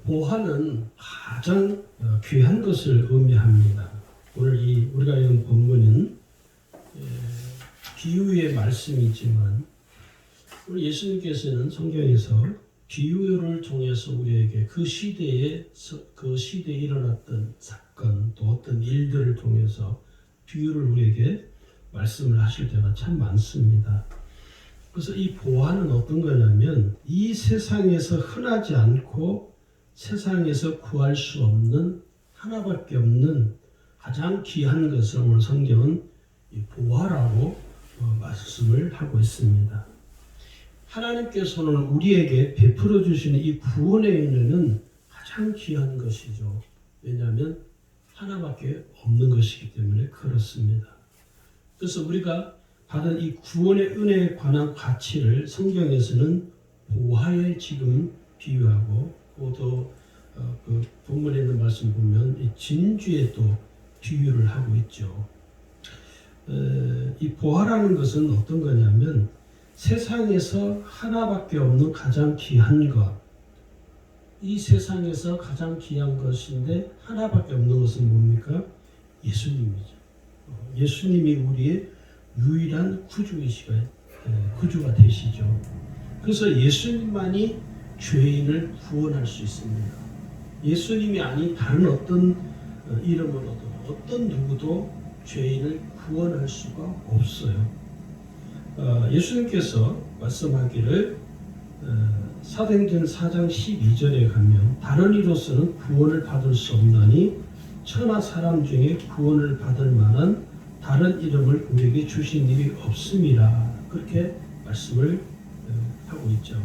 보화는 가장 귀한 것을 의미합니다. 오늘 우리가 읽은 본문은 비유의 말씀이지만 우리 예수님께서는 성경에서 비유를 통해서 우리에게 그 시대에 일어났던 사건 또 어떤 일들을 통해서 비유를 우리에게 말씀을 하실 때가 참 많습니다. 그래서 이 보화는 어떤 거냐면 이 세상에서 흔하지 않고 세상에서 구할 수 없는 하나밖에 없는 가장 귀한 것을 오늘 성경은 이 보화라고 말씀을 하고 있습니다. 하나님께서는 우리에게 베풀어 주시는 이 구원의 은혜는 가장 귀한 것이죠. 왜냐하면 하나밖에 없는 것이기 때문에 그렇습니다. 그래서 우리가 받은 이 구원의 은혜에 관한 가치를 성경에서는 보화에 지금 비유하고 또 그 본문에 있는 말씀 보면 이 진주에 또 비유를 하고 있죠. 이 보화라는 것은 어떤 거냐면 세상에서 하나밖에 없는 가장 귀한 것, 이 세상에서 가장 귀한 것인데 하나밖에 없는 것은 뭡니까? 예수님이죠. 예수님이 우리의 유일한 구주가 되시죠. 그래서 예수님만이 죄인을 구원할 수 있습니다. 예수님이 아닌 다른 어떤 이름으로도 어떤 누구도 죄인을 구원할 수가 없어요. 예수님께서 말씀하기를 사도행전 4장 12절에 가면 다른 이로서는 구원을 받을 수 없나니 천하 사람 중에 구원을 받을 만한 다른 이름을 우리에게 주신 일이 없음이라 그렇게 말씀을 하고 있죠.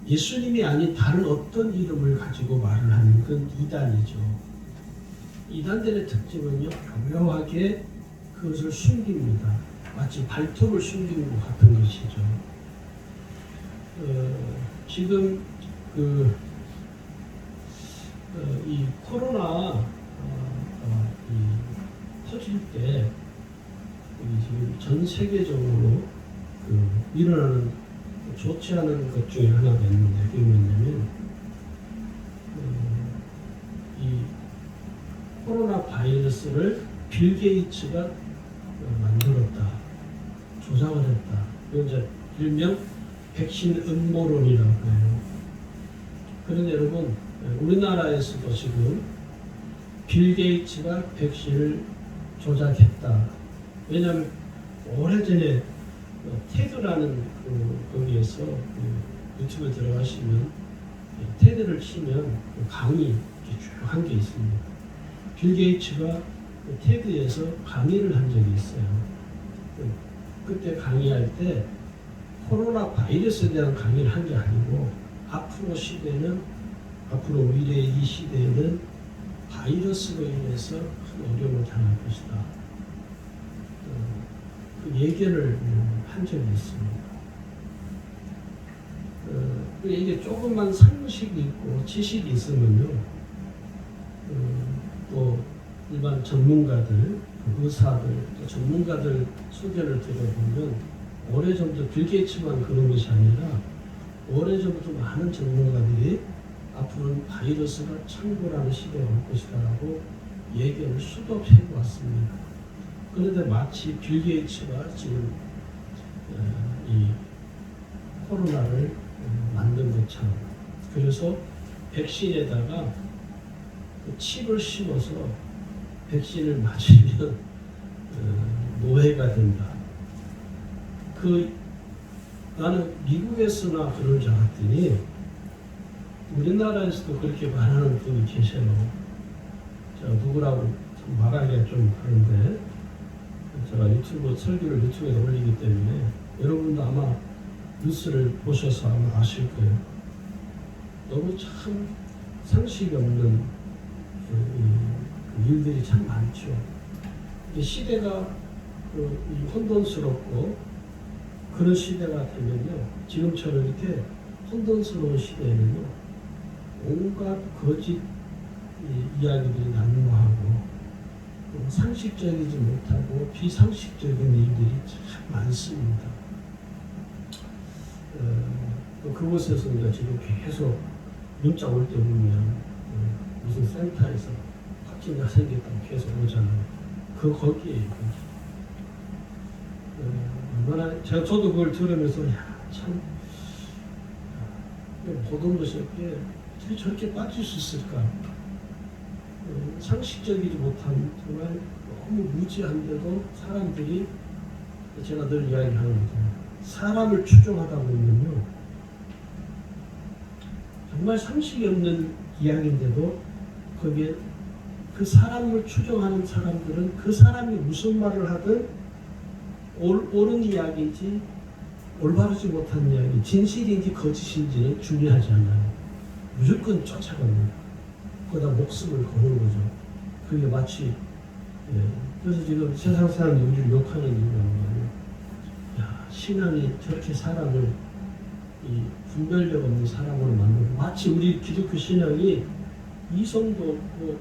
예수님이 아닌 다른 어떤 이름을 가지고 말을 하는 건 이단이죠. 이단들의 특징은요, 교묘하게 그것을 숨깁니다. 마치 발톱을 숨기는 것 같은 것이죠. 지금 이 코로나 터질 때 지금 전 세계적으로 일어나는 좋지 않은 것 중에 하나가 있는데 그게 뭐냐면 이 코로나 바이러스를 빌 게이츠가 만들었다, 조작을 했다. 이건 이제 일명 백신 음모론이라고 해요. 그런데 여러분, 우리나라에서도 지금 빌 게이츠가 백신을 조작했다. 왜냐하면 오래전에 테드라는 거기에서 유튜브에 들어가시면 테드를 치면 강의 쭉 한 게 있습니다. 빌 게이츠가 테드에서 강의를 한 적이 있어요. 그때 강의할 때 코로나 바이러스에 대한 강의를 한 게 아니고 앞으로 미래의 이 시대에는 바이러스로 인해서 큰 어려움을 당할 것이다. 그 예견을 한 적이 있습니다. 이게 조금만 상식이 있고 지식이 있으면요, 또 일반 전문가들, 의사들, 또 전문가들 소견을 들어보면 오래전부터 빌 게이츠만 그런 것이 아니라 오래전부터 많은 전문가들이 앞으로는 바이러스가 창궐하는 시대가 올 것이다라고 예견을 수도 없이 해왔습니다. 그런데 마치 빌 게이츠가 지금 이 코로나를 만든 것처럼, 그래서 백신에다가 그 칩을 심어서 백신을 맞으면 노예가 된다. 나는 미국에서나 그런 줄 알았더니 우리나라에서도 그렇게 말하는 분이 계셔요. 제가 누구라고 말하기가 좀 그런데, 제가 설교를 유튜브에 올리기 때문에 여러분도 아마 뉴스를 보셔서 아마 아실 거예요. 너무 참 상식이 없는 일들이 참 많죠. 시대가 혼돈스럽고 그런 시대가 되면요, 지금처럼 이렇게 혼돈스러운 시대에는요, 온갖 거짓 이야기들이 난무하고 상식적이지 못하고 비상식적인 일들이 참 많습니다. 그곳에서 우리가 지금 계속 문자 올 때 보면 무슨 센터에서 확진자 생겼다고 계속 오잖아요. 거기에 얼마나 저도 그걸 들으면서 참 보던 것이 어떻게 저렇게 빠질 수 있을까? 상식적이지 못한 정말 너무 무지한데도 사람들이 제가 늘 이야기하는 거죠. 사람을 추종하다 보면요 정말 상식이 없는 이야기인데도 거기에 그 사람을 추종하는 사람들은 그 사람이 무슨 말을 하든 옳은 이야기인지 올바르지 못한 이야기, 진실인지 거짓인지는 중요하지 않아요. 무조건 쫓아갑니다. 거기다 목숨을 거는 거죠. 그게 마치 그래서 지금 세상 사람들이 우리를 욕하는 이유가 뭐냐면 신앙이 저렇게 사람을 이 분별력 없는 사람으로 만들고 마치 우리 기독교 신앙이 이성도 없고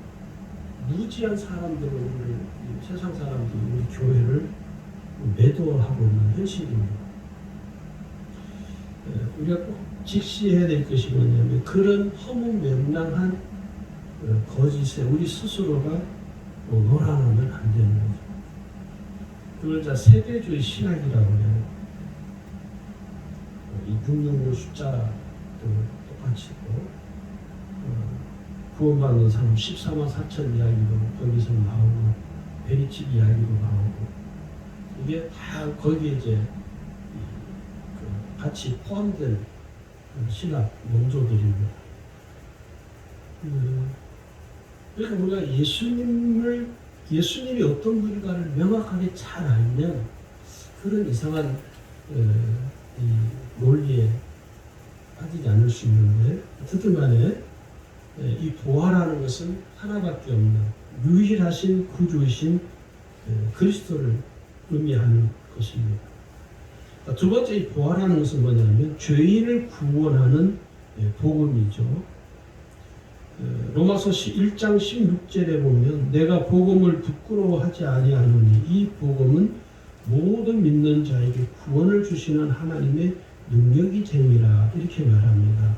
무지한 사람들로 우리 세상 사람들이 우리 교회를 매도하고 있는 현실입니다. 우리가 꼭 직시해야 될 것이 뭐냐면 그런 허무맹랑한 거짓에 우리 스스로가 놀아나면 안 되는 거죠. 그걸 자 세대주의 신학이라고 해요. 이 666 숫자도 똑같이 있고 구원받는 사람 14만 4천 이야기도 거기서 나오고 베리집 이야기도 나오고 이게 다 거기에 이제 같이 포함된 신학 원조들입니다. 그러니까 우리가 예수님이 어떤 분인가를 명확하게 잘 알면 그런 이상한 이 논리에 빠지지 않을 수 있는데 어쨌든 간에 이 부활하는 것은 하나밖에 없는 유일하신 구주이신 그리스도를 의미하는 것입니다. 두 번째 이 부활하는 것은 뭐냐면 죄인을 구원하는 복음이죠. 로마서 1장 16절에 보면 내가 복음을 부끄러워하지 아니하노니 이 복음은 모든 믿는 자에게 구원을 주시는 하나님의 능력이 됨이라 이렇게 말합니다.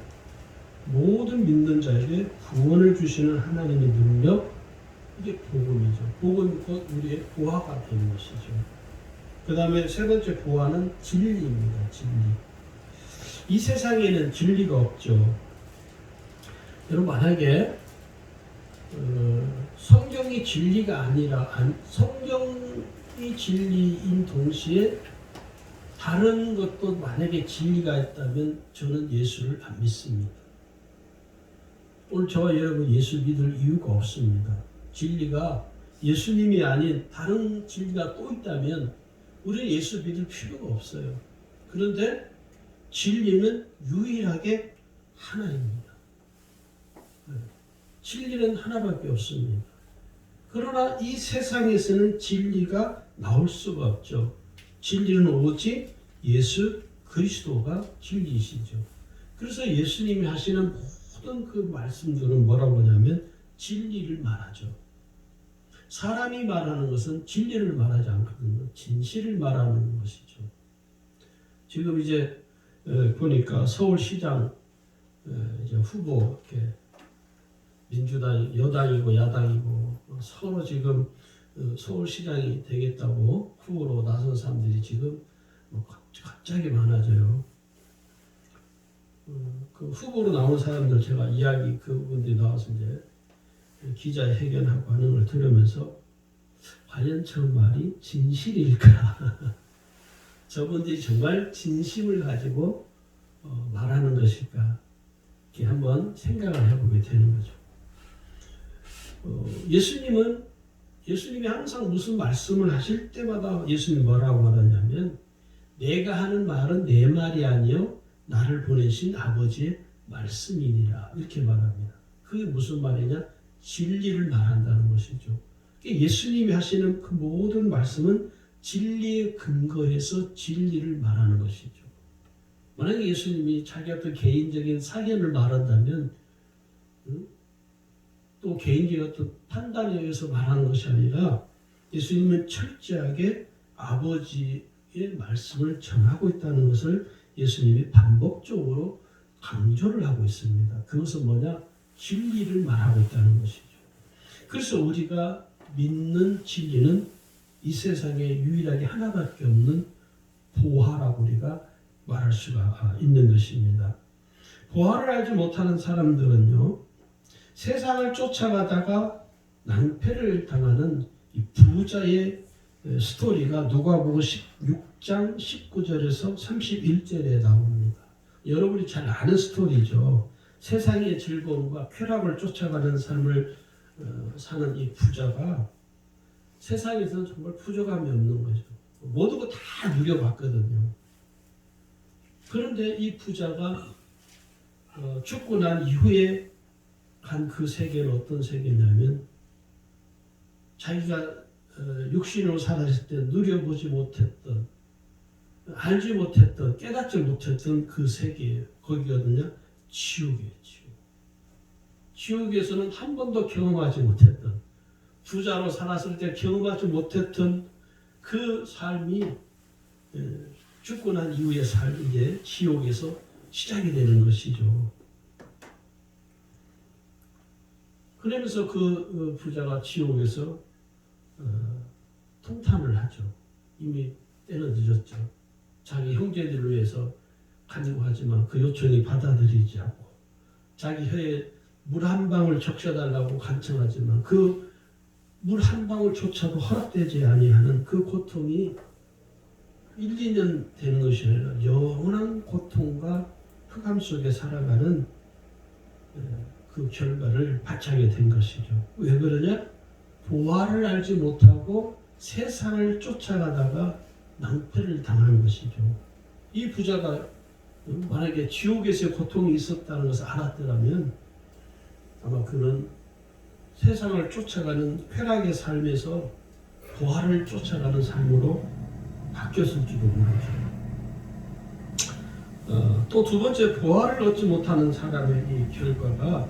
모든 믿는 자에게 구원을 주시는 하나님의 능력 이게 복음이죠. 복음이 곧 우리의 보화가 되는 것이죠. 그 다음에 세 번째 보화는 진리입니다. 진리. 이 세상에는 진리가 없죠. 여러분 만약에 성경이 진리가 아니라 성경이 진리인 동시에 다른 것도 만약에 진리가 있다면 저는 예수를 안 믿습니다. 오늘 저와 여러분 예수 믿을 이유가 없습니다. 진리가 예수님이 아닌 다른 진리가 또 있다면 우리는 예수 믿을 필요가 없어요. 그런데 진리는 유일하게 하나입니다. 진리는 하나밖에 없습니다. 그러나 이 세상에서는 진리가 나올 수가 없죠. 진리는 오직 예수 그리스도가 진리이시죠. 그래서 예수님이 하시는 모든 그 말씀들은 뭐라고 하냐면 진리를 말하죠. 사람이 말하는 것은 진리를 말하지 않거든요. 진실을 말하는 것이죠. 지금 이제 보니까 서울시장 이제 후보 이렇게 민주당 여당이고 야당이고 서로 지금 서울시장이 되겠다고 후보로 나선 사람들이 지금 갑자기 많아져요. 그 후보로 나온 사람들 제가 이야기 그분들이 나와서 이제 기자회견하고 하는 걸 들으면서 과연 저 말이 진실일까? 저분들이 정말 진심을 가지고 말하는 것일까? 이렇게 한번 생각을 해보게 되는 거죠. 예수님이 항상 무슨 말씀을 하실 때마다 예수님이 뭐라고 말하냐면 내가 하는 말은 내 말이 아니요 나를 보내신 아버지의 말씀이니라 이렇게 말합니다. 그게 무슨 말이냐? 진리를 말한다는 것이죠. 예수님이 하시는 그 모든 말씀은 진리에 근거해서 진리를 말하는 것이죠. 만약에 예수님이 자기 어떤 개인적인 사견을 말한다면 또 개인적인 어떤 판단에 의해서 말하는 것이 아니라 예수님은 철저하게 아버지의 말씀을 전하고 있다는 것을 예수님이 반복적으로 강조를 하고 있습니다. 그것은 뭐냐? 진리를 말하고 있다는 것이죠. 그래서 우리가 믿는 진리는 이 세상에 유일하게 하나밖에 없는 보화라고 우리가 말할 수가 있는 것입니다. 보화를 알지 못하는 사람들은요, 세상을 쫓아가다가 낭패를 당하는 이 부자의 스토리가 누가복음 16장 19절에서 31절에 나옵니다. 여러분이 잘 아는 스토리죠. 세상의 즐거움과 쾌락을 쫓아가는 삶을 사는 이 부자가 세상에서는 정말 부족함이 없는 거죠. 모든 거 다 누려봤거든요. 그런데 이 부자가 죽고 난 이후에 간 그 세계는 어떤 세계냐면 자기가 육신으로 살았을 때 누려보지 못했던, 알지 못했던, 깨닫지 못했던 그 세계예요. 거기거든요. 지옥이에요. 지옥에서는 한 번도 경험하지 못했던, 부자로 살았을 때 경험하지 못했던 그 삶이 죽고 난 이후의 삶이 지옥에서 시작이 되는 것이죠. 그러면서 그 부자가 지옥에서 통탄을 하죠. 이미 때는 늦었죠. 자기 형제들을 위해서 간구하지만 그 요청이 받아들이지 않고, 자기 혀에 물 한 방울 적셔달라고 간청하지만 그 물 한 방울조차도 허락되지 아니하는 그 고통이 1, 2년 되는 것이 아니라 영원한 고통과 흑암 속에 살아가는 그 결과를 바치게 된 것이죠. 왜 그러냐? 보화를 알지 못하고 세상을 쫓아가다가 낭패를 당하는 것이죠. 이 부자가 만약에 지옥에서의 고통이 있었다는 것을 알았더라면 아마 그는 세상을 쫓아가는 쾌락의 삶에서 보화를 쫓아가는 삶으로 바뀌었을지도 모르죠. 또 두 번째, 보화를 얻지 못하는 사람의 이 결과가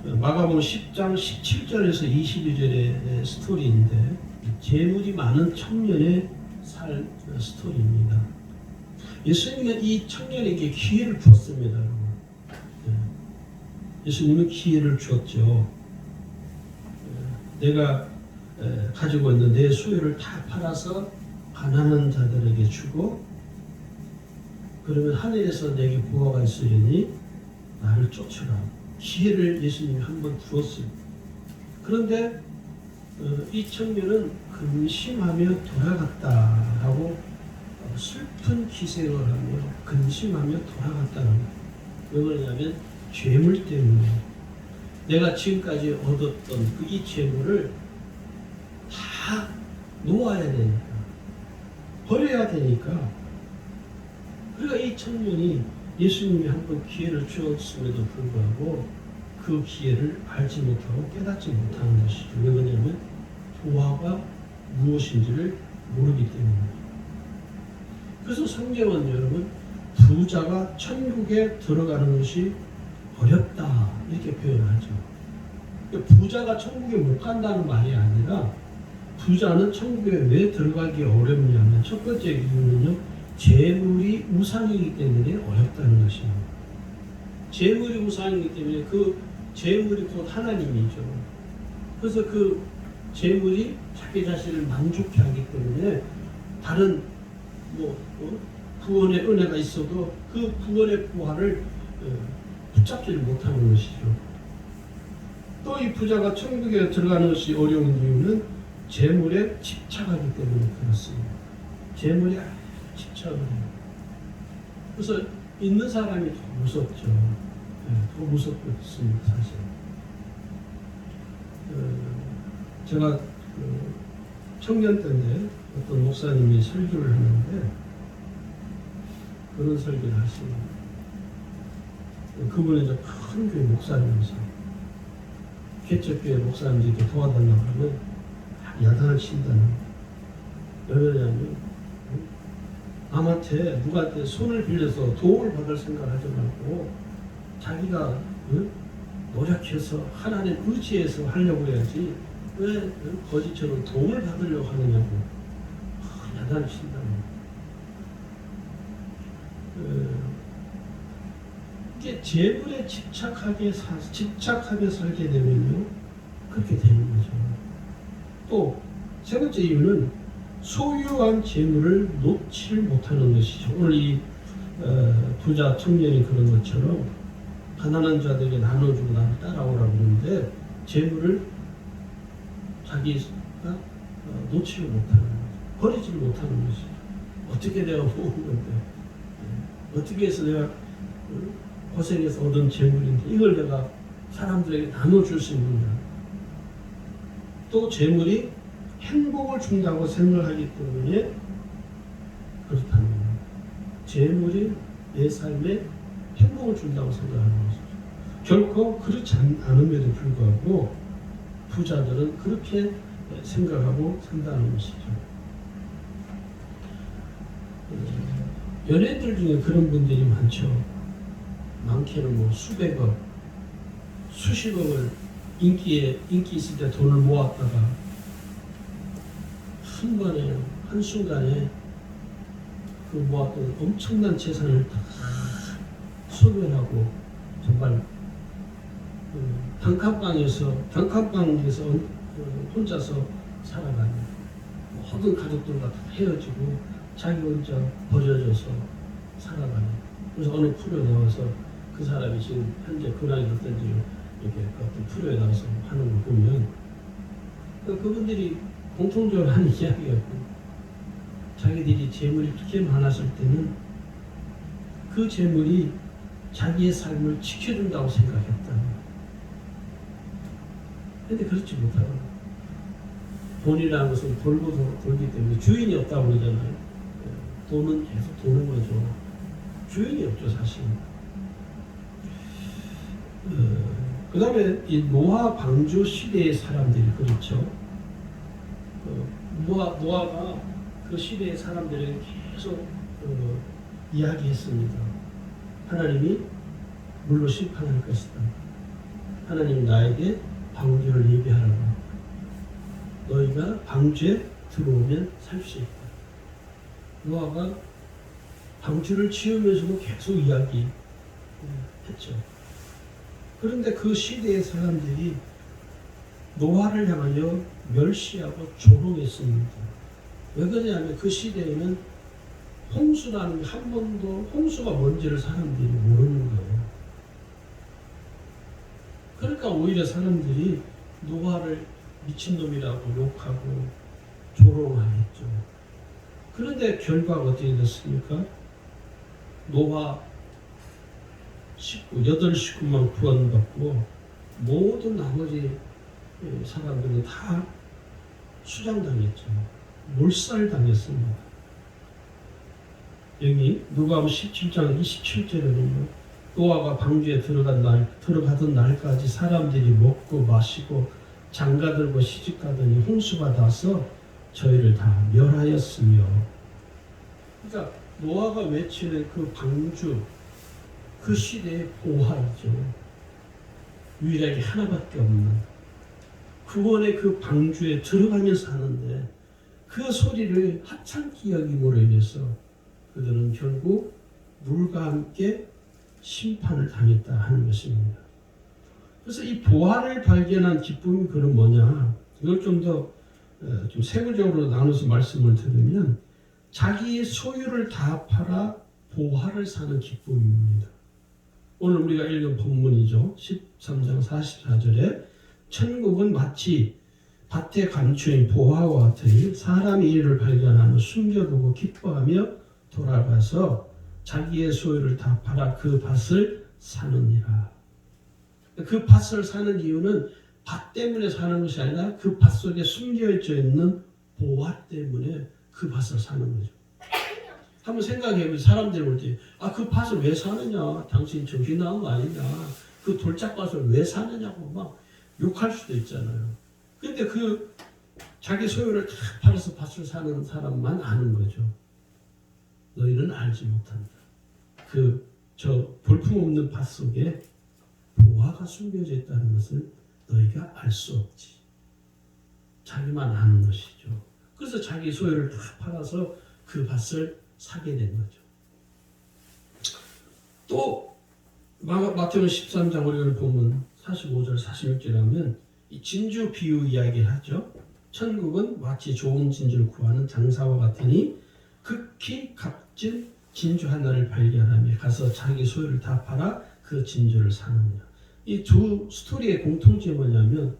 마가복음 10장 17절에서 22절의 스토리인데, 재물이 많은 청년의 스토리입니다. 예수님은 이 청년에게 기회를 줬습니다. 예수님은 기회를 주었죠. 내가 가지고 있는 내 소유를 다 팔아서 가난한 자들에게 주고, 그러면 하늘에서 내게 보화가 있으리니 나를 쫓으라. 기회를 예수님이 한번 주었어요. 그런데 이 청년은 근심하며 돌아갔다라고 슬픈 기색을 하며 근심하며 돌아갔다는 거예요. 왜 그러냐면 죄물 때문에 내가 지금까지 얻었던 그 이 죄물을 다 놓아야 되니까, 버려야 되니까. 그러니까 이 청년이 예수님이 한번 기회를 주었음에도 불구하고 그 기회를 알지 못하고 깨닫지 못하는 것이죠. 왜 그러냐면 보화가 무엇인지를 모르기 때문입니다. 그래서 성경은 여러분, 부자가 천국에 들어가는 것이 어렵다 이렇게 표현하죠. 부자가 천국에 못 간다는 말이 아니라, 부자는 천국에 왜 들어가기 어렵냐면 첫 번째 이유는요, 재물이 우상이기 때문에 어렵다는 것입니다. 재물이 우상이기 때문에 그 재물이 곧 하나님이죠. 그래서 그 재물이 자기 자신을 만족해 하기 때문에 다른 구원의 은혜가 있어도 그 구원의 부활을 붙잡지를 못하는 것이죠. 또 이 부자가 천국에 들어가는 것이 어려운 이유는 재물에 집착하기 때문에 그렇습니다. 재물에 집착을 해요. 그래서 있는 사람이 더 무섭죠. 더 무섭습니다, 사실. 제가 청년 때인데 어떤 목사님이 설교를 하는데 그런 설교를 하시는, 그분은 이제 큰 교회 목사님이세요. 개척교회 목사님들이 도와달라고 하면 야단을 친다는 거예요. 왜 그러냐면 남한테 누구한테 손을 빌려서 도움을 받을 생각을 하지 말고 자기가 노력해서 하나님 의지해서 하려고 해야지 왜 거지처럼 도움을 받으려고 하느냐고 야단을 친다는 거예요. 이게 재물에 집착하게 살게 되면요 그렇게 되는 거죠. 또 세 번째 이유는 소유한 재물을 놓지를 못하는 것이죠. 오늘 이 부자 청년이 그런 것처럼 가난한 자들에게 나눠주고 나를 따라오라고 그러는데 재물을 자기가 놓지를 못하는 거죠. 버리지를 못하는 것이죠. 어떻게 내가 모은 건데 어떻게 해서 내가 고생해서 얻은 재물인데 이걸 내가 사람들에게 나눠줄 수 있느냐. 또 재물이 행복을 준다고 생각하기 때문에 그렇다는 거예요. 재물이 내 삶에 행복을 준다고 생각하는 것이죠. 결코 그렇지 않음에도 불구하고 부자들은 그렇게 생각하고 산다는 것이죠. 연예인들 중에 그런 분들이 많죠. 많게는 뭐 수백억, 수십억을 인기 있을 때 돈을 모았다가 한 번에 한순간에 그 모았던 엄청난 재산을 다 소멸하고 정말 단칸방에서 혼자서 살아가는 모든 가족들과 다 헤어지고 자기 혼자 버려져서 살아가는. 그래서 어느 프로에 나와서 그 사람이 지금 현재 근황이 어떤지 이렇게 어떤 프로에 나와서 하는 걸 보면 그분들이 공통적으로 하는 이야기가 자기들이 재물이 그렇게 많았을 때는 그 재물이 자기의 삶을 지켜준다고 생각했다. 그런데 그렇지 못하고 돈이라는 것은 돌고 돌기 때문에 주인이 없다고 그러잖아요. 돈은 계속 도는 거죠. 주인이 없죠, 사실. 그 다음에 이 노아 방주 시대의 사람들이 그렇죠. 노아가 그 시대의 사람들에게 계속 이야기했습니다. 하나님이 물로 심판할 것이다. 하나님 나에게 방주를 예비하라고. 너희가 방주에 들어오면 살 수 있다. 노아가 방주를 지으면서도 계속 이야기했죠. 그런데 그 시대의 사람들이 노아를 향하여 멸시하고 조롱했습니다. 왜 그러냐면 그 시대에는 홍수라는 게 한 번도 홍수가 뭔지를 사람들이 모르는 거예요. 그러니까 오히려 사람들이 노아를 미친놈이라고 욕하고 조롱하겠죠. 그런데 결과가 어떻게 됐습니까? 노아 8 식구만 구원받고 모든 나머지 사람들은 다 수장당했죠. 몰살당했습니다. 여기 누가복음 17장 27절에는요. 노아가 방주에 들어가던 날까지 사람들이 먹고 마시고 장가들고 시집가더니 홍수가 나서 저희를 다 멸하였으며. 그러니까 노아가 외치는 그 방주, 그 시대의 보화이죠. 유일하게 하나밖에 없는 구원의 그 방주에 들어가면서 하는데 그 소리를 하찮게 여김으로 인해서 그들은 결국 물과 함께 심판을 당했다 하는 것입니다. 그래서 이 보화를 발견한 기쁨이 그런 뭐냐? 이걸 좀 더 좀 세부적으로 나눠서 말씀을 드리면 자기의 소유를 다 팔아 보화를 사는 기쁨입니다. 오늘 우리가 읽은 본문이죠. 13장 44절에 천국은 마치 밭에 감추인 보화와 같으니 사람이 이를 발견하며 숨겨두고 기뻐하며 돌아가서 자기의 소유를 다 팔아 그 밭을 사느니라. 그 밭을 사는 이유는 밭 때문에 사는 것이 아니라 그 밭 속에 숨겨져 있는 보화 때문에 그 밭을 사는 거죠. 한번 생각해보세요. 사람들이 볼 때 그 밭을 왜 사느냐? 당신 정신 나간 거 아니냐? 그 돌짝밭을 왜 사느냐고 막 욕할 수도 있잖아요. 근데 그 자기 소유를 다 팔아서 밭을 사는 사람만 아는 거죠. 너희는 알지 못한다. 저 볼품없는 밭 속에 보화가 숨겨져 있다는 것을 너희가 알 수 없지. 자기만 아는 것이죠. 그래서 자기 소유를 다 팔아서 그 밭을 사게 된 거죠. 또 마태복음 13장 우리가 보면 45절 46절 하면 이 진주 비유 이야기를 하죠. 천국은 마치 좋은 진주를 구하는 장사와 같으니 극히 값진 진주 하나를 발견하며 가서 자기 소유를 다 팔아 그 진주를 사느냐. 이 두 스토리의 공통점이 뭐냐면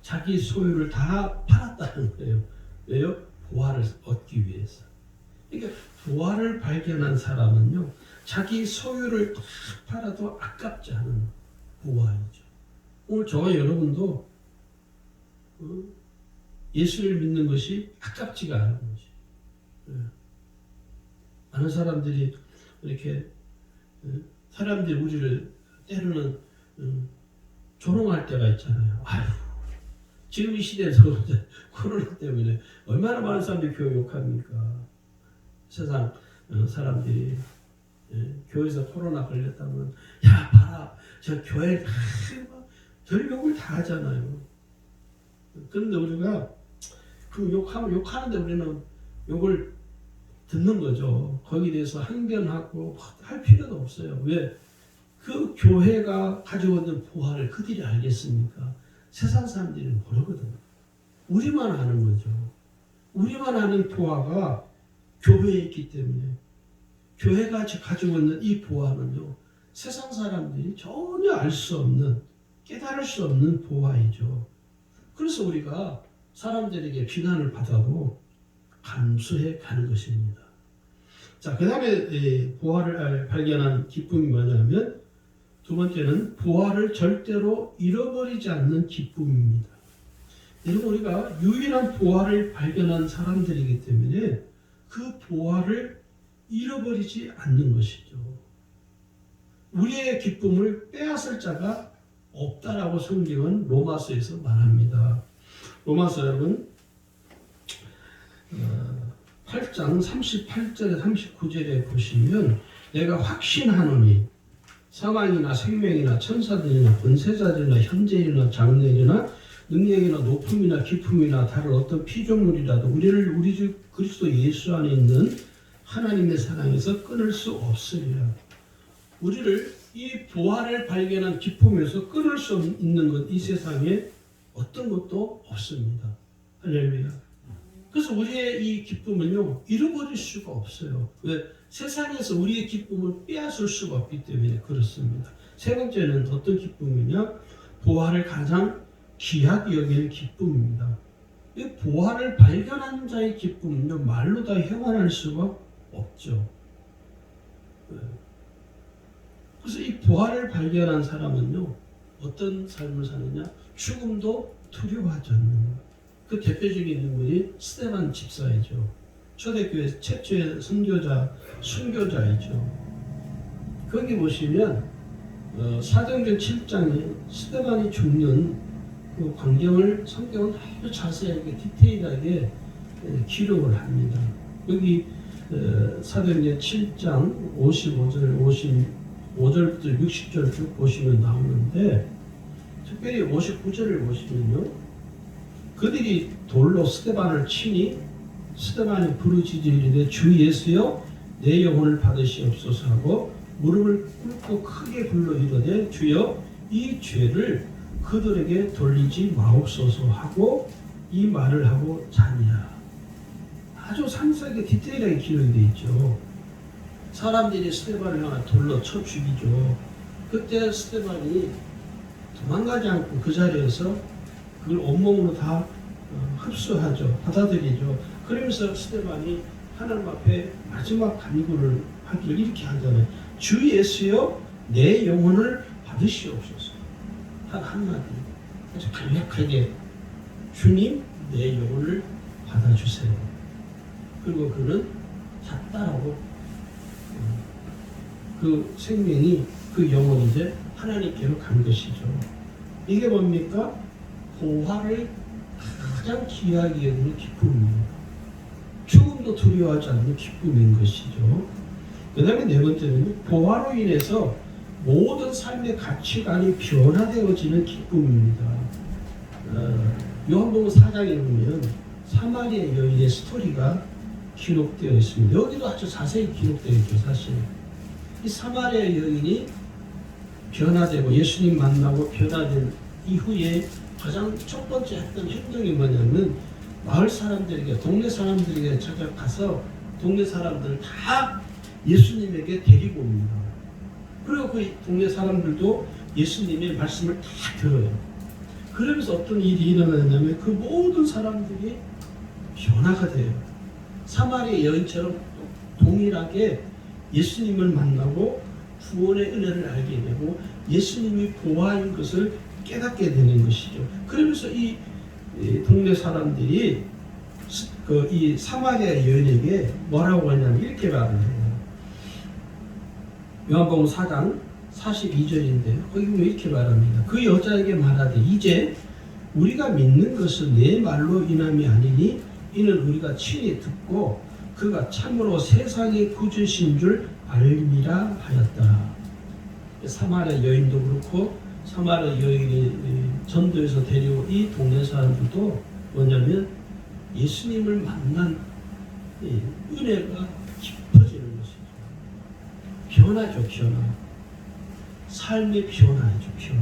자기 소유를 다 팔았다는 거예요. 왜요? 보화를 얻기 위해서. 그러니까 보화를 발견한 사람은요, 자기 소유를 다 팔아도 아깝지 않은 보화이죠. 오늘 저와 여러분도 예수를 믿는 것이 아깝지가 않은 것이. 많은 사람들이 이렇게 사람들이 우리를 때로는 조롱할 때가 있잖아요. 아유, 지금 이 시대에서 코로나 때문에 얼마나 많은 사람들이 교회 욕합니까? 세상 사람들이 교회에서 코로나 걸렸다면 야 봐라 저 교회 별 욕을 다 하잖아요. 그런데 우리가 그 욕하는데 우리는 욕을 듣는 거죠. 거기에 대해서 항변하고 할 필요도 없어요. 왜? 그 교회가 가지고 있는 보화를 그들이 알겠습니까? 세상 사람들이 모르거든요. 우리만 아는 거죠. 우리만 아는 보화가 교회에 있기 때문에 교회가 가지고 있는 이 보화는요, 세상 사람들이 전혀 알 수 없는, 깨달을 수 없는 보화이죠. 그래서 우리가 사람들에게 비난을 받아도 감수해 가는 것입니다. 자, 그 다음에 보화를 발견한 기쁨이 뭐냐면 두 번째는 보화를 절대로 잃어버리지 않는 기쁨입니다. 여러분, 우리가 유일한 보화를 발견한 사람들이기 때문에 그 보화를 잃어버리지 않는 것이죠. 우리의 기쁨을 빼앗을 자가 없다라고 성경은 로마서에서 말합니다. 로마서 여러분 8장 38절에 39절에 보시면 내가 확신하노니 사망이나 생명이나 천사들이나 권세자들이나 현재이나 장래이나 능력이나 높음이나 깊음이나 다른 어떤 피조물이라도 우리를 우리 주 그리스도 예수 안에 있는 하나님의 사랑에서 끊을 수 없으리라. 우리를 이 보화를 발견한 기쁨에서 끊을 수 있는 것, 이 세상에 어떤 것도 없습니다. 할렐루야. 그래서 우리의 이 기쁨은요, 잃어버릴 수가 없어요. 왜? 세상에서 우리의 기쁨을 빼앗을 수가 없기 때문에 그렇습니다. 세 번째는 어떤 기쁨이냐? 보화를 가장 귀하게 여기는 기쁨입니다. 이 보화를 발견한 자의 기쁨은요, 말로 다 형언할 수가 없죠. 그래서 이 보화를 발견한 사람은요, 어떤 삶을 사느냐? 죽음도 두려워하지 않는 그 대표적인 인물이 스데반 집사이죠. 초대교회 최초의 선교자, 순교자이죠. 거기 보시면 사도행전 7장에 스데반이 죽는 그 광경을 성경은 아주 자세하게 디테일하게 기록을 합니다. 여기 사도행전 7장 55절, 55절부터 60절 쭉 보시면 나오는데 특별히 59절을 보시면요. 그들이 돌로 스데반을 치니 스데반이 부르짖으리되 주 예수여 내 영혼을 받으시옵소서 하고 무릎을 꿇고 크게 불러 이르되 주여 이 죄를 그들에게 돌리지 마옵소서 하고 이 말을 하고 자니라. 아주 상세하게 디테일하게 기록이 되어 있죠. 사람들이 스데반을 향해 돌로 쳐 죽이죠. 그때 스데반이 도망가지 않고 그 자리에서 그걸 온몸으로 다 흡수하죠. 받아들이죠. 그러면서 스데반이 하나님 앞에 마지막 간구를 하기를 이렇게 하잖아요. 주 예수여 내 영혼을 받으시옵소서. 단 한마디. 아주 간략하게 주님 내 영혼을 받아주세요. 그리고 그는 잤다라고 그 생명이 그 영혼이 이제 하나님께로 간 것이죠. 이게 뭡니까? 보화를 가장 귀하게 여기는 기쁨입니다. 죽음도 두려워하지 않는 기쁨인 것이죠. 그 다음에 네 번째는 보화로 인해서 모든 삶의 가치관이 변화되어지는 기쁨입니다. 요한복음 4장에 보면 사마리아 여인의 스토리가 기록되어 있습니다. 여기도 아주 자세히 기록되어 있죠. 사실 이 사마리아 여인이 변화되고 예수님 만나고 변화된 이후에 가장 첫 번째 했던 행동이 뭐냐면 마을 사람들에게, 동네 사람들에게 찾아가서 동네 사람들을 다 예수님에게 데리고 옵니다. 그리고 그 동네 사람들도 예수님의 말씀을 다 들어요. 그러면서 어떤 일이 일어나냐면 그 모든 사람들이 변화가 돼요. 사마리아 여인처럼 동일하게 예수님을 만나고 구원의 은혜를 알게 되고 예수님이 보아인 것을 깨닫게 되는 것이죠. 그러면서 이 동네 사람들이 이 사마리아 여인에게 뭐라고 하냐면 이렇게 말을 해요. 요한복음 4장 42절인데요. 거기 보면 이렇게 말합니다. 그 여자에게 말하되 이제 우리가 믿는 것은 내 말로 인함이 아니니 이는 우리가 친히 듣고 그가 참으로 세상의 구주신 줄 알미라 하였다. 사마리아 여인도 그렇고 사마리아 여인이 전도에서 데려온 이 동네 사람들도 뭐냐면 예수님을 만난 은혜가 깊어지는 것이죠. 변화죠, 변화. 삶의 변화죠, 변화.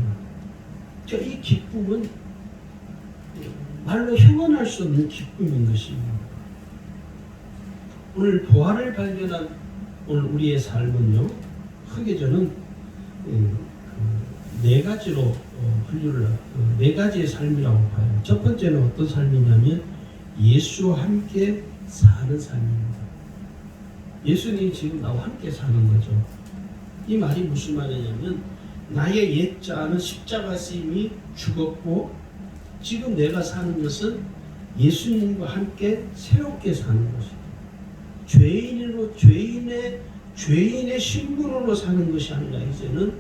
그러니까 이 기쁨은 말로 형언할 수 없는 기쁨인 것입니다. 오늘 부활을 발견한 오늘 우리의 삶은요, 크게 저는 네 가지로 분류를 네 가지의 삶이라고 봐요. 첫 번째는 어떤 삶이냐면 예수와 함께 사는 삶입니다. 예수님이 지금 나와 함께 사는 거죠. 이 말이 무슨 말이냐면 나의 옛자는 십자가에서 이미 죽었고 지금 내가 사는 것은 예수님과 함께 새롭게 사는 것이다. 죄인의 신분으로 사는 것이 아니라 이제는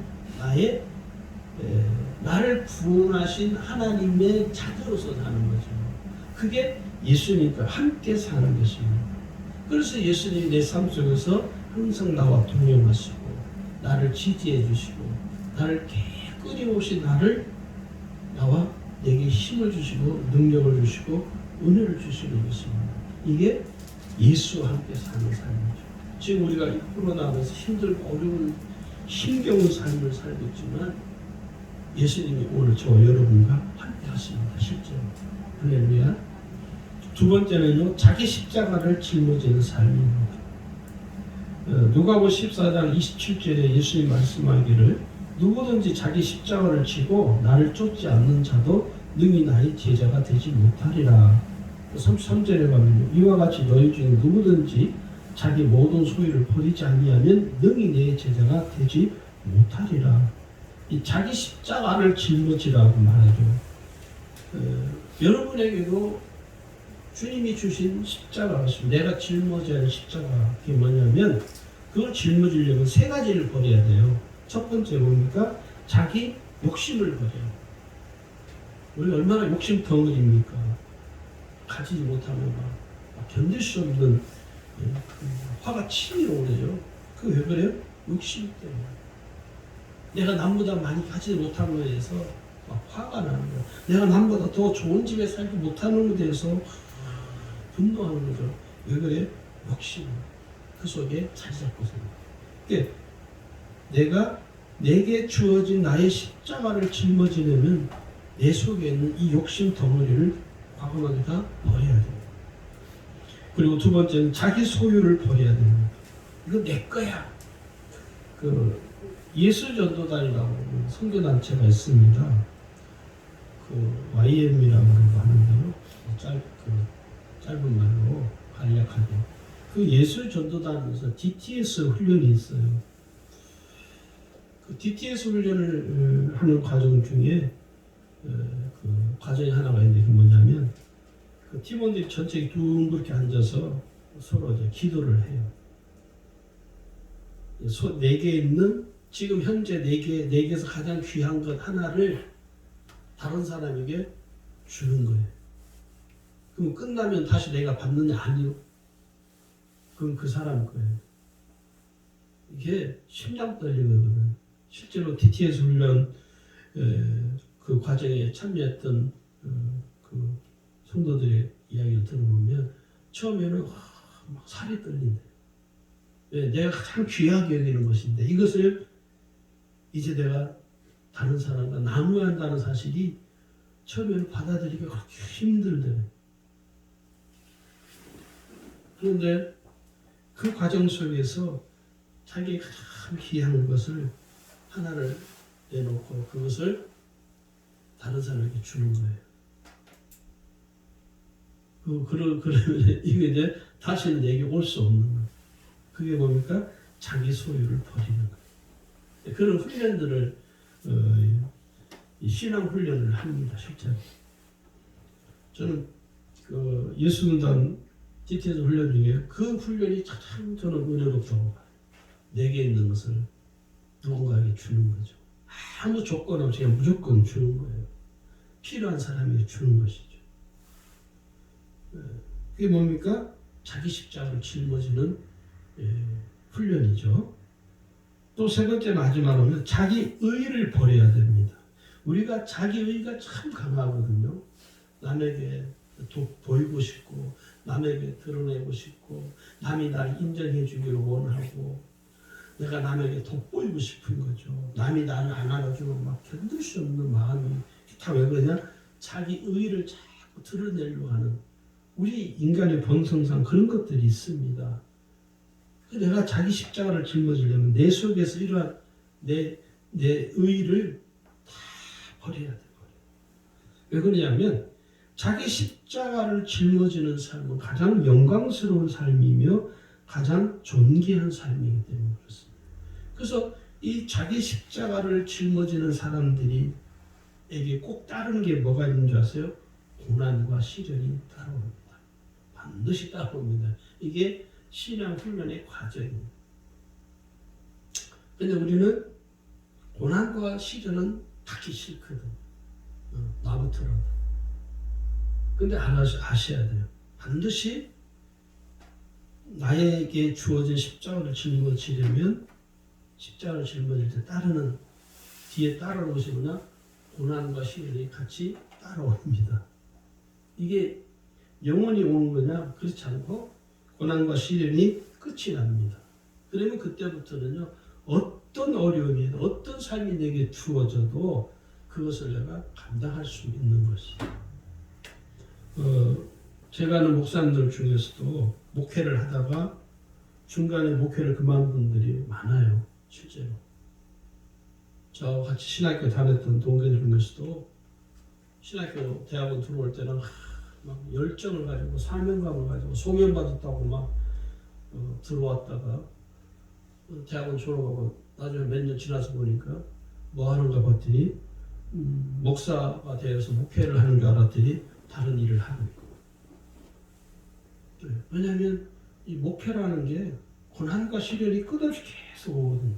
나를 구원하신 하나님의 자녀로서 사는 거죠. 그게 예수님과 함께 사는 것입니다. 그래서 예수님이 내 삶 속에서 항상 나와 동행하시고 나를 지지해 주시고 나를 끊임없이 나와 내게 힘을 주시고 능력을 주시고 은혜를 주시는 것입니다. 이게 예수와 함께 사는 삶이죠. 지금 우리가 코로나 하면서 힘들고 어려운 힘겨운 삶을 살고 있지만 예수님이 오늘 저 여러분과 함께 하십니다. 실제로. 할렐루야. 두 번째는요, 자기 십자가를 짊어지는 삶입니다. 누가복음 14장 27절에 예수님 말씀하기를 누구든지 자기 십자가를 지고 나를 쫓지 않는 자도 능히 나의 제자가 되지 못하리라. 33절에 가면 이와 같이 너희 중에 누구든지 자기 모든 소유를 버리지 아니하면 능히 내 제자가 되지 못하리라. 이 자기 십자가를 짊어지라고 말하죠. 여러분에게도 주님이 주신 십자가가 있습니다. 내가 짊어져야 할 십자가. 그게 뭐냐면 그걸 짊어지려면 세 가지를 버려야 돼요. 첫 번째 뭡니까? 자기 욕심을 버려요. 우리가 얼마나 욕심 덩어리입니까? 가지지 못하면 막 견딜 수 없는 화가 치밀어 오르죠. 그게 왜 그래요? 욕심 때문에. 내가 남보다 많이 가지지 못한 것에 대해서 막 화가 나는 거예요. 내가 남보다 더 좋은 집에 살지 못하는 것에 대해서 분노하는 거죠. 왜 그래? 욕심. 그 속에 자리 잡고 삽니다. 그러니까 내게 주어진 나의 십자가를 짊어지려면 내 속에 있는 이 욕심 덩어리를 과감하게 다 버려야 됩니다. 그리고 두 번째는 자기 소유를 버려야 됩니다. 이거 내 거야. 예수전도단이라고 선교단체가 있습니다. YM이라고 하는데요. 짧은 말로 간략하게. 예수전도단에서 DTS 훈련이 있어요. DTS 훈련을 하는 과정 중에 과정이 하나가 있는데 그게 뭐냐면 팀원들이 전체 둥그렇게 앉아서 서로 이제 기도를 해요. 내게 있는 지금 현재 내게서 가장 귀한 것 하나를 다른 사람에게 주는 거예요. 그럼 끝나면 다시 내가 받느냐? 아니요. 그건 그 사람 거예요. 이게 심장 떨리거든요. 실제로 DTS 훈련 그 과정에 참여했던 그 성도들의 이야기를 들어보면 처음에는 막 살이 떨린대. 내가 가장 귀하게 여기는 것인데 이것을 이제 내가 다른 사람과 나누어야 한다는 사실이 처음에는 받아들이기가 그렇게 힘들대요. 그런데 그 과정 속에서 자기가 가장 귀한 것을 하나를 내놓고 그것을 다른 사람에게 주는 거예요. 그러면 이게 이제 다시는 내게 올 수 없는 거예요. 그게 뭡니까? 자기 소유를 버리는 거예요. 그런 훈련들을 신앙 훈련을 합니다. 실제로. 저는 그 예수문단 DTS 훈련 중에 그 훈련이 참 저는 은혜롭다고 봐요. 내게 있는 것을 누군가에게 주는 거죠. 아무 조건 없이 그냥 무조건 주는 거예요. 필요한 사람에게 주는 것이죠. 그게 뭡니까? 자기 십자가를 짊어지는 훈련이죠. 또 세 번째 마지막으로는 자기 의를 버려야 됩니다. 우리가 자기 의가 참 강하거든요. 남에게 보이고 싶고 남에게 드러내고 싶고 남이 날 인정해 주기를 원하고 내가 남에게 돋보이고 싶은 거죠. 남이 나를 안 알아주면 막 견딜 수 없는 마음이 다 왜 그러냐? 자기 의를 자꾸 드러내려고 하는 우리 인간의 본성상 그런 것들이 있습니다. 내가 자기 십자가를 짊어지려면 내 속에서 이러한 내 의를 다 버려야 돼. 왜 그러냐면 자기 십자가를 짊어지는 삶은 가장 영광스러운 삶이며 가장 존귀한 삶이기 때문에 그렇습니다. 그래서 이 자기 십자가를 짊어지는 사람들이 에게 꼭 따르는 게 뭐가 있는 줄 아세요? 고난과 시련이 따라옵니다. 반드시 따라옵니다. 이게 신앙 훈련의 과정입니다. 근데 우리는 고난과 시련은 받기 싫거든. 나부터라도. 근데 아셔야 돼요. 반드시 나에게 주어진 십자가를 짊어지려면 십자가를 짊어질 때 따르는 뒤에 따르는 것이 뭐냐? 고난과 시련이 같이 따라옵니다. 이게 영원히 오는 거냐? 그렇지 않고 고난과 시련이 끝이 납니다. 그러면 그때부터는요, 어떤 어려움이, 어떤 삶이 내게 주어져도 그것을 내가 감당할 수 있는 것이에요. 제가 아는 목사님들 중에서도 목회를 하다가 중간에 목회를 그만둔 분들이 많아요. 실제로. 저와 같이 신학교 다녔던 동기들 중에서도 신학교 대학원 들어올 때는 막 열정을 가지고 사명감을 가지고 소명받았다고 막 들어왔다가 대학원 졸업하고 나중에 몇 년 지나서 보니까 뭐 하는가 봤더니 목사가 되어서 목회를 하는 줄 알았더니 다른 일을 하고 있고. 왜냐하면 이 목회라는 게 고난과 시련이 끝없이 계속 오거든요.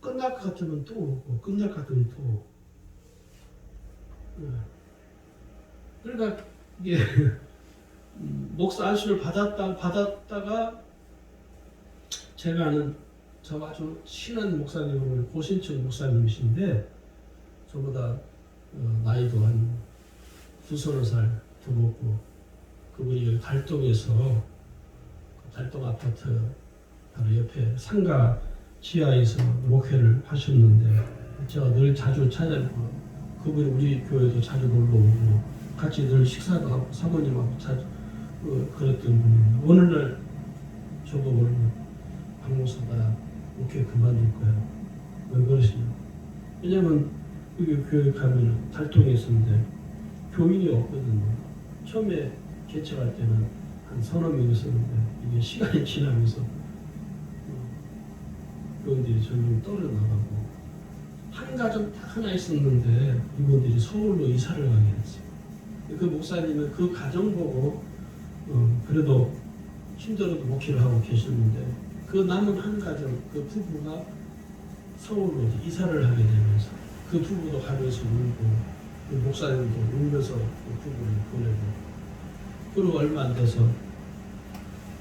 끝날 것 같으면 또 오고 끝날 것 같으면 또 오고. 그러니까 이게 목사 안수를 받았다가 제가 아는 저 아주 친한 목사님은 고신청 목사님이신데 저보다 나이도 한 20-30살 더 먹고 그분이 여기 달동에서 달동 아파트 바로 옆에 상가 지하에서 목회를 하셨는데 제가 늘 자주 찾아뵙고 그분이 우리 교회도 자주 놀러 오고 같이 늘 식사도 하고 사모님하고 자주 그랬던 분인데 어느 날 저보고 박 목사가 목회 그만둘 거야. 왜 그러시냐? 왜냐면 여기 교회 가면 달동에 있었는데 교인이 없거든요. 처음에 개척할 때는 한 3-4명 있었는데 이게 시간이 지나면서 교인들이 점점 떨어나가고 한 가정 딱 하나 있었는데 이분들이 서울로 이사를 가게 됐어요. 그 목사님은 그 가정 보고 그래도 힘들어도 목회를 하고 계셨는데 그 남은 한 가정 그 부부가 서울로 이사를 하게 되면서 그 부부도 가면서 울고 그 목사님도 울면서 그 부부를 보내고 그리고 얼마 안 돼서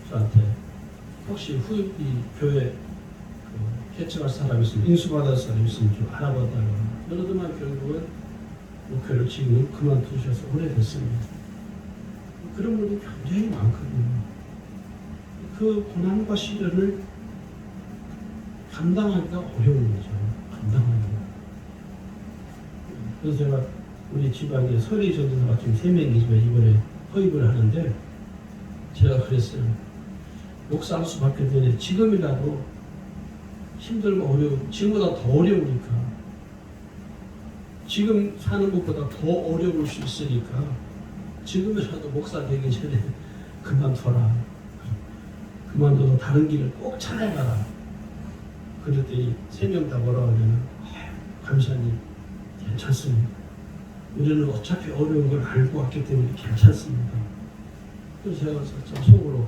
저한테 혹시 이 교회 개척할 사람 있으면 인수받을 사람 있으면 좀 알아봐달라고 그러더만 결국은 목회를 지금 그만두셔서 오래됐습니다. 그런 분이 굉장히 많거든요. 그 고난과 시련을 감당하기가 어려운 거죠. 감당하기가. 그래서 제가 우리 집안에 설의 전도사가 지금 3명이지만 이번에 허입을 하는데 제가 그랬어요. 목사 할 수밖에 되는데 지금이라도 힘들고 어려운, 지금보다 더 어려우니까, 지금 사는 것보다 더 어려울 수 있으니까 지금이라도 목사 되기 전에 그만둬라. 그만둬서 다른 길을 꼭 찾아가라. 그랬더니 3명 다 뭐라고 하냐면 감사님 괜찮습니다. 우리는 어차피 어려운 걸 알고 왔기 때문에 괜찮습니다. 그래서 제가 참 속으로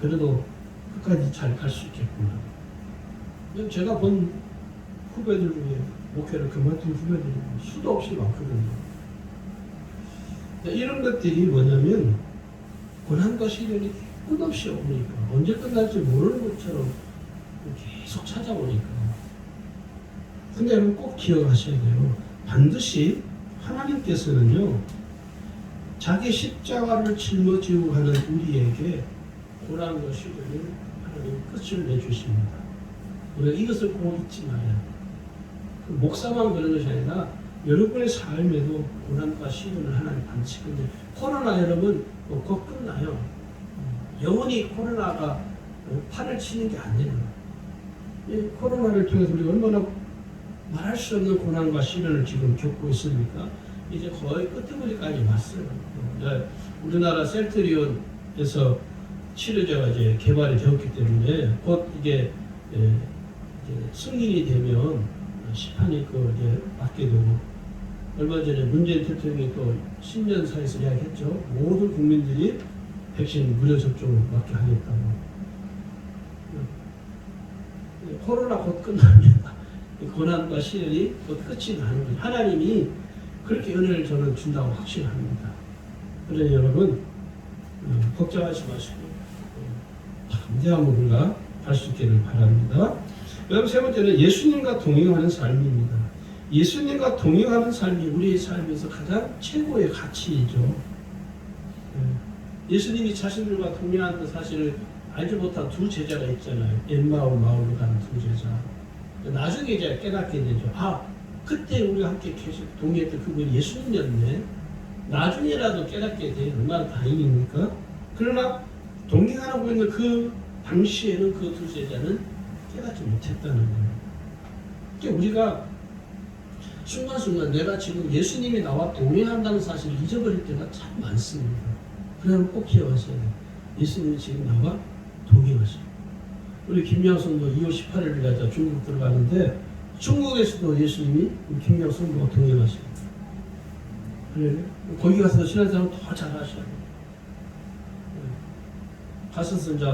그래도 끝까지 잘 갈 수 있겠구나. 제가 본 후배들 중에 목회를 그만둔 후배들이 수도 없이 많거든요. 이런 것들이 뭐냐면 고난과 시련이 끝없이 오니까 언제 끝날지 모르는 것처럼 계속 찾아오니까. 근데 여러분 꼭 기억하셔야 돼요. 반드시 하나님께서는요, 자기 십자가를 짊어지고 가는 우리에게 고난과 시련을 하나님 끝을 내주십니다. 우리가 이것을 꼭 잊지 말아요. 목사만 그런 것이 아니라 여러분의 삶에도 고난과 시련을 하나님 반드시 끝내. 코로나 여러분 곧 끝나요. 영원히 코로나가 판을 치는 게 아니에요. 이 코로나를 통해서 우리가 얼마나 말할 수 없는 고난과 시련을 지금 겪고 있습니까? 이제 거의 끝머리까지 왔어요. 우리나라 셀트리온에서 치료제가 이제 개발이 되었기 때문에 곧 이게 이제 승인이 되면 시판이 이제 맞게 되고, 얼마 전에 문재인 대통령이 또 신년사에서 이야기했죠. 모든 국민들이 백신 무료 접종을 받게 하겠다고. 코로나 곧 끝납니다. 고난과 시련이 곧 끝이 나는 거예요. 하나님이 그렇게 은혜를 저는 준다고 확신합니다. 그러니 여러분 걱정하지 마시고 담대함으로 우리가 갈 수 있기를 바랍니다. 여러분, 세 번째는 예수님과 동행하는 삶입니다. 예수님과 동행하는 삶이 우리의 삶에서 가장 최고의 가치이죠. 예수님이 자신들과 동행하는 사실을 알지 못한 두 제자가 있잖아요. 엠마오 마을로 가는 두 제자. 나중에 이제 깨닫게 되죠. 그때 우리가 함께 계속 동행했던 그분이 예수님이었네. 나중에라도 깨닫게 되면 얼마나 다행입니까? 그러나 동행하고 있는 그 당시에는 그 두 제자는 깨닫지 못했다는 거예요. 그러니까 우리가 순간순간 내가 지금 예수님이 나와 동행한다는 사실을 잊어버릴 때가 참 많습니다. 그러면 꼭 기억하셔야 돼요. 예수님이 지금 나와 동행하셔요. 우리 김명선도 2월 18일 날 중국 들어가는데 중국에서도 예수님이 김명선과 동행하셔요. 그래요? 거기 가서 신앙생활 더 잘하셔야 돼요. 가서서 이제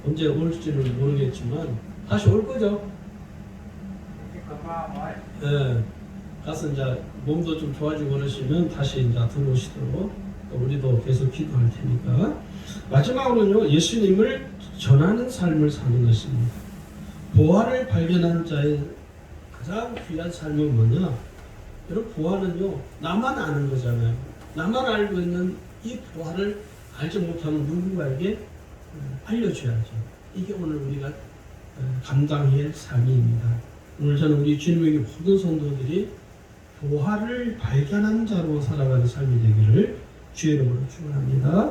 언제 올지는 모르겠지만 다시 올 거죠. 네. 가서 이제 몸도 좀 좋아지고 그러시면 다시 이제 들어오시도록 우리도 계속 기도할 테니까. 마지막으로는요, 예수님을 전하는 삶을 사는 것입니다. 보화를 발견하는 자의 가장 귀한 삶은 뭐냐? 여러분, 보화는요, 나만 아는 거잖아요. 나만 알고 있는 이 보화를 알지 못하는 누군가에게 알려줘야죠. 이게 오늘 우리가 감당해야 할 삶입니다. 오늘 저는 우리 주님에게 모든 성도들이 보화를 발견한 자로 살아가는 삶이 되기를 주의 이름으로 축원합니다.